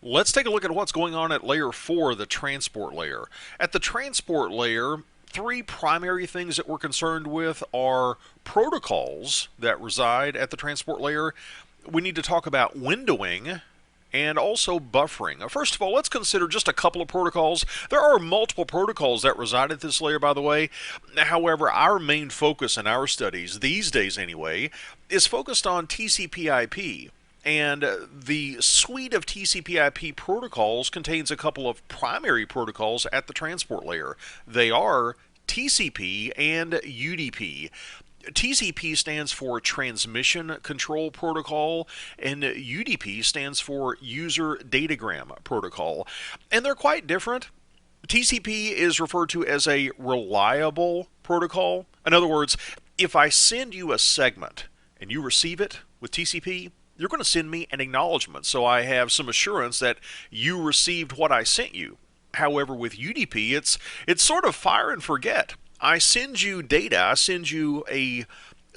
Let's take a look at what's going on at layer 4, the transport layer. At the transport layer, three primary things that we're concerned with are protocols that reside at the transport layer. We need to talk about windowing and also buffering. First of all, let's consider just a couple of protocols. There are multiple protocols that reside at this layer, by the way. However, our main focus in our studies, these days anyway, is focused on TCP/IP. And the suite of TCP/IP protocols contains a couple of primary protocols at the transport layer. They are TCP and UDP. TCP stands for Transmission Control Protocol, and UDP stands for User Datagram Protocol. And they're quite different. TCP is referred to as a reliable protocol. In other words, if I send you a segment and you receive it with TCP, you're going to send me an acknowledgement, so I have some assurance that you received what I sent you. However, with UDP, it's sort of fire and forget. I send you data, I send you a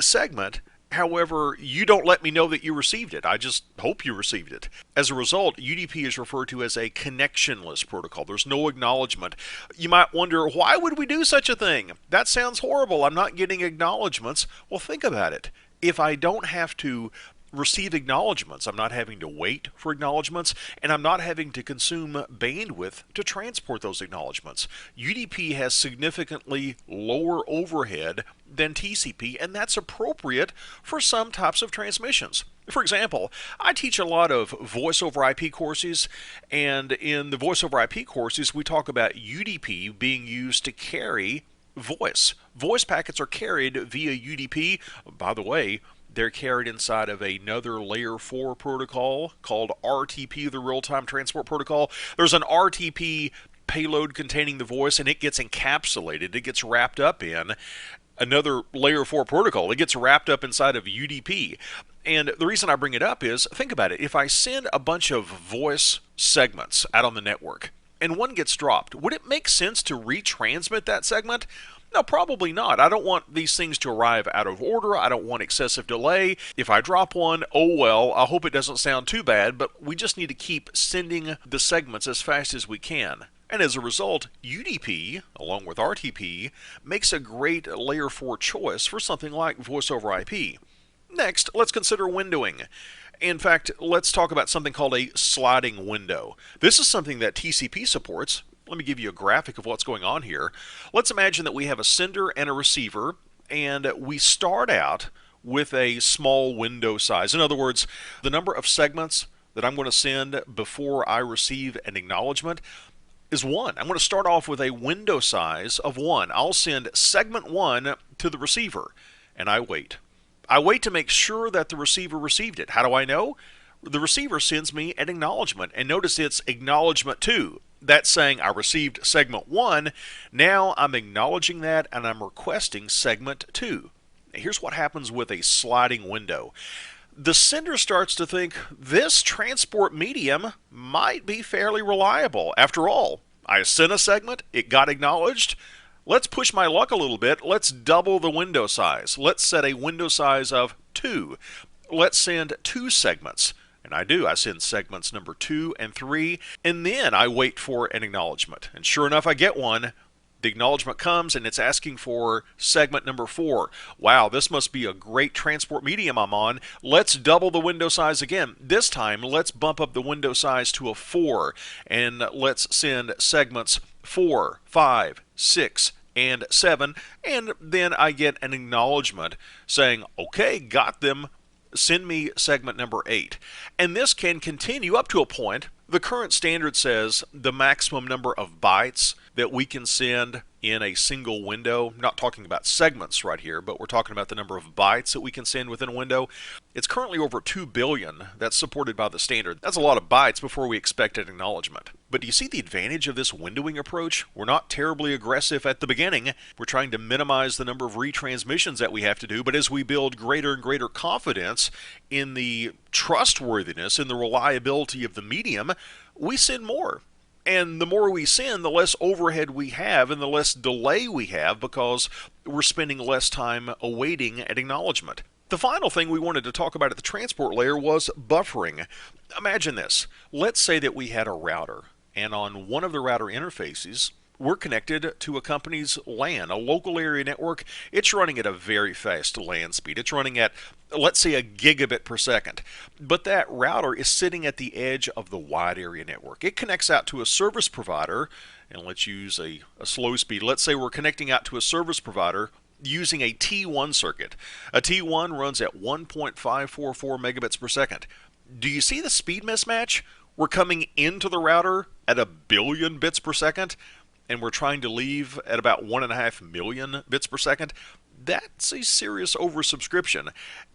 segment. However, you don't let me know that you received it. I just hope you received it. As a result, UDP is referred to as a connectionless protocol. There's no acknowledgement. You might wonder, why would we do such a thing? That sounds horrible. I'm not getting acknowledgments. Well, think about it. If I don't have to receive acknowledgments, I'm not having to wait for acknowledgments, and I'm not having to consume bandwidth to transport those acknowledgments. UDP has significantly lower overhead than TCP, and that's appropriate for some types of transmissions. For example, I teach a lot of voice over IP courses, and in the voice over IP courses, we talk about UDP being used to carry voice. Voice packets are carried via UDP. By the way, they're carried inside of another layer 4 protocol called RTP, the real-time transport protocol. There's an RTP payload containing the voice, and it gets encapsulated. It gets wrapped up in another layer 4 protocol. It gets wrapped up inside of UDP. And the reason I bring it up is, think about it. If I send a bunch of voice segments out on the network, and one gets dropped, would it make sense to retransmit that segment? No, probably not. I don't want these things to arrive out of order. I don't want excessive delay. If I drop one, oh well, I hope it doesn't sound too bad, but we just need to keep sending the segments as fast as we can. And as a result, UDP, along with RTP, makes a great layer 4 choice for something like voice over IP. Next, let's consider windowing. In fact, let's talk about something called a sliding window. This is something that TCP supports. Let me give you a graphic of what's going on here. Let's imagine that we have a sender and a receiver, and we start out with a small window size. In other words, the number of segments that I'm going to send before I receive an acknowledgement is 1. I'm going to start off with a window size of 1. I'll send segment 1 to the receiver, and I wait. I wait to make sure that the receiver received it. How do I know? The receiver sends me an acknowledgement, and notice it's acknowledgement 2. That's saying I received segment 1. Now I'm acknowledging that, and I'm requesting segment 2. Here's what happens with a sliding window. The sender starts to think this transport medium might be fairly reliable. After all, I sent a segment, it got acknowledged. Let's push my luck a little bit. Let's double the window size. Let's set a window size of 2. Let's send 2 segments. And I do. I send segments number 2 and 3, and then I wait for an acknowledgement. And sure enough, I get one. The acknowledgement comes, and it's asking for segment number 4. Wow, this must be a great transport medium I'm on. Let's double the window size again. This time, let's bump up the window size to a 4, and let's send segments 4, 5, 6, and 7, and then I get an acknowledgement saying, okay, got them. Send me segment number 8. And this can continue up to a point. The current standard says the maximum number of bytes that we can send in a single window. I'm not talking about segments right here, but we're talking about the number of bytes that we can send within a window. It's currently over 2 billion. That's supported by the standard. That's a lot of bytes before we expect an acknowledgement. But do you see the advantage of this windowing approach? We're not terribly aggressive at the beginning. We're trying to minimize the number of retransmissions that we have to do, but as we build greater and greater confidence in the trustworthiness and the reliability of the medium, we send more. And the more we send, the less overhead we have and the less delay we have because we're spending less time awaiting an acknowledgement. The final thing we wanted to talk about at the transport layer was buffering. Imagine this. Let's say that we had a router, and on one of the router interfaces, we're connected to a company's LAN, a local area network. It's running at a very fast LAN speed. It's running at, let's say, a gigabit per second. But that router is sitting at the edge of the wide area network. It connects out to a service provider, and let's use a slow speed. Let's say we're connecting out to a service provider using a T1 circuit. A T1 runs at 1.544 megabits per second. Do you see the speed mismatch? We're coming into the router at a billion bits per second, and we're trying to leave at about 1.5 million bits per second. That's a serious oversubscription.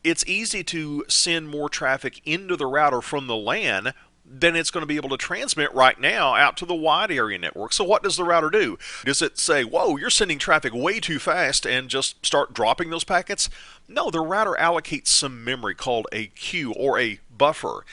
It's easy to send more traffic into the router from the LAN than it's going to be able to transmit right now out to the wide area network. So what does the router do? Does it say, whoa, you're sending traffic way too fast, and just start dropping those packets? No, the router allocates some memory called a queue or a buffer.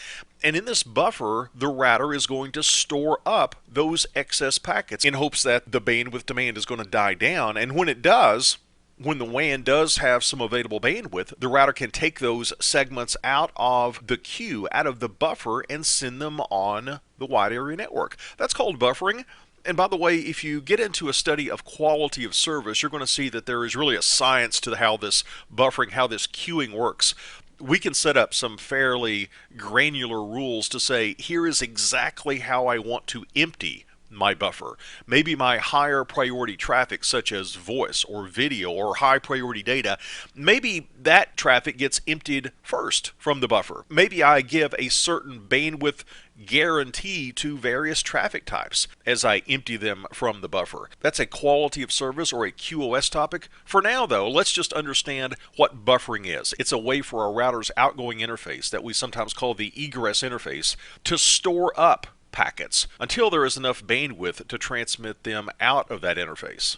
And in this buffer, the router is going to store up those excess packets in hopes that the bandwidth demand is going to die down. And when it does, when the WAN does have some available bandwidth, the router can take those segments out of the queue, out of the buffer, and send them on the wide area network. That's called buffering. And by the way, if you get into a study of quality of service, you're going to see that there is really a science to how this buffering, how this queuing works. We can set up some fairly granular rules to say, here is exactly how I want to empty my buffer. Maybe my higher priority traffic, such as voice or video or high priority data, maybe that traffic gets emptied first from the buffer. Maybe I give a certain bandwidth guarantee to various traffic types as I empty them from the buffer. That's a quality of service or a QoS topic. For now though, let's just understand what buffering is. It's a way for a router's outgoing interface, that we sometimes call the egress interface, to store up packets until there is enough bandwidth to transmit them out of that interface.